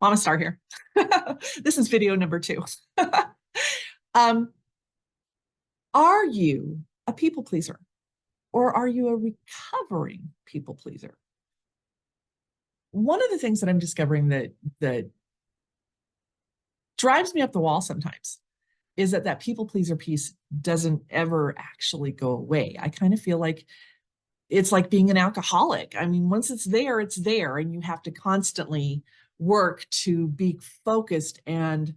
Mama Starr here. This is video number 2. um, are you a people pleaser, or are you a recovering people pleaser? One of the things that I'm discovering that drives me up the wall sometimes is that people pleaser piece doesn't ever actually go away. I kind of feel like it's like being an alcoholic. I mean, once it's there, and you have to constantly work to be focused and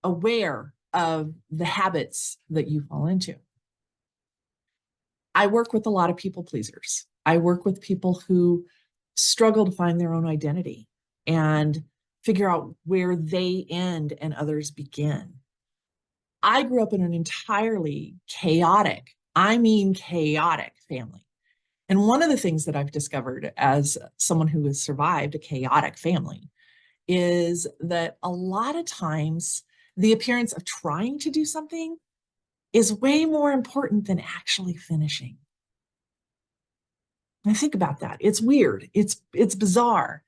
aware of the habits that you fall into. I work with a lot of people pleasers. I work with people who struggle to find their own identity and figure out where they end and others begin. I grew up in an entirely chaotic, I mean chaotic family. And one of the things that I've discovered as someone who has survived a chaotic family is that a lot of times the appearance of trying to do something is way more important than actually finishing. And I think about that. It's weird. It's bizarre.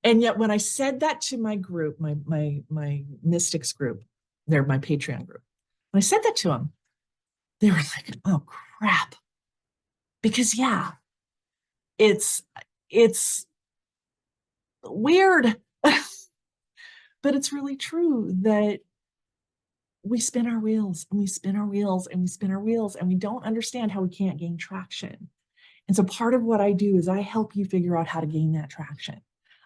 And yet when I said that to my group, my mystics group, they're my Patreon group. When I said that to them, they were like, "Oh crap." Because yeah, it's weird. But it's really true that we spin our wheels and we spin our wheels and we spin our wheels and we don't understand how we can't gain traction. And so part of what I do is I help you figure out how to gain that traction.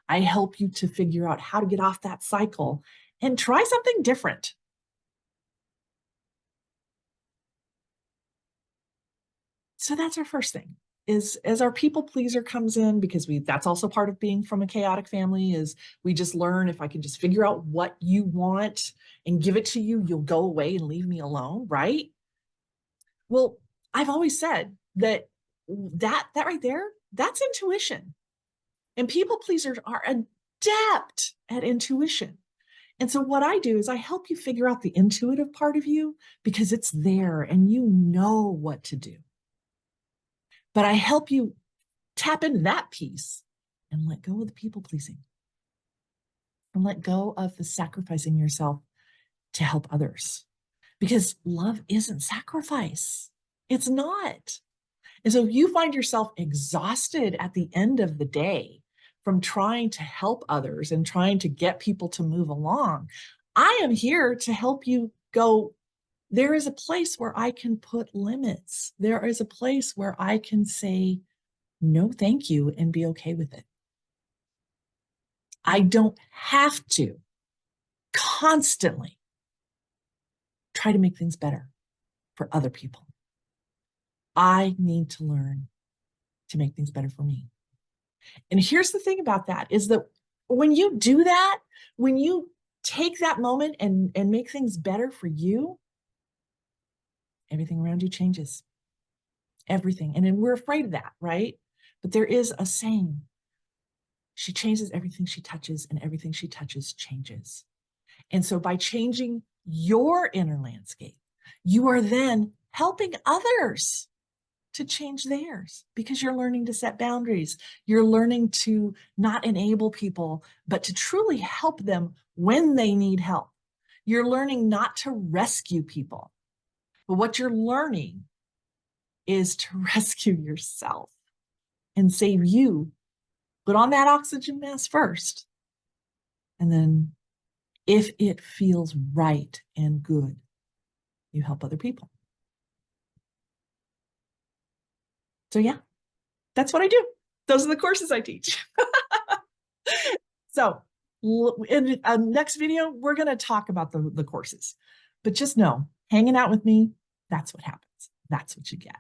I help you to figure out how to get off that cycle and try something different. So that's our first thing, is as our people pleaser comes in, because that's also part of being from a chaotic family, is we just learn, if I can just figure out what you want and give it to you, you'll go away and leave me alone, right? Well, I've always said that right there, that's intuition. And people pleasers are adept at intuition. And so what I do is I help you figure out the intuitive part of you, because it's there and you know what to do. But I help you tap into that piece and let go of the people pleasing and let go of the sacrificing yourself to help others, because love isn't sacrifice. It's not. And so if you find yourself exhausted at the end of the day from trying to help others and trying to get people to move along, I am here to help you go, there is a place where I can put limits. There is a place where I can say, no, thank you, and be okay with it. I don't have to constantly try to make things better for other people. I need to learn to make things better for me. And here's the thing about that, is that when you do that, when you take that moment and make things better for you, everything around you changes. Everything. And then we're afraid of that, right? But there is a saying, she changes everything she touches, and everything she touches changes. And so by changing your inner landscape, you are then helping others to change theirs, because you're learning to set boundaries. You're learning to not enable people, but to truly help them when they need help. You're learning not to rescue people, but what you're learning is to rescue yourself and save you. Put on that oxygen mask first. And then if it feels right and good, you help other people. So yeah, that's what I do. Those are the courses I teach. So in the next video, we're going to talk about the courses. But just know, hanging out with me, that's what happens. That's what you get.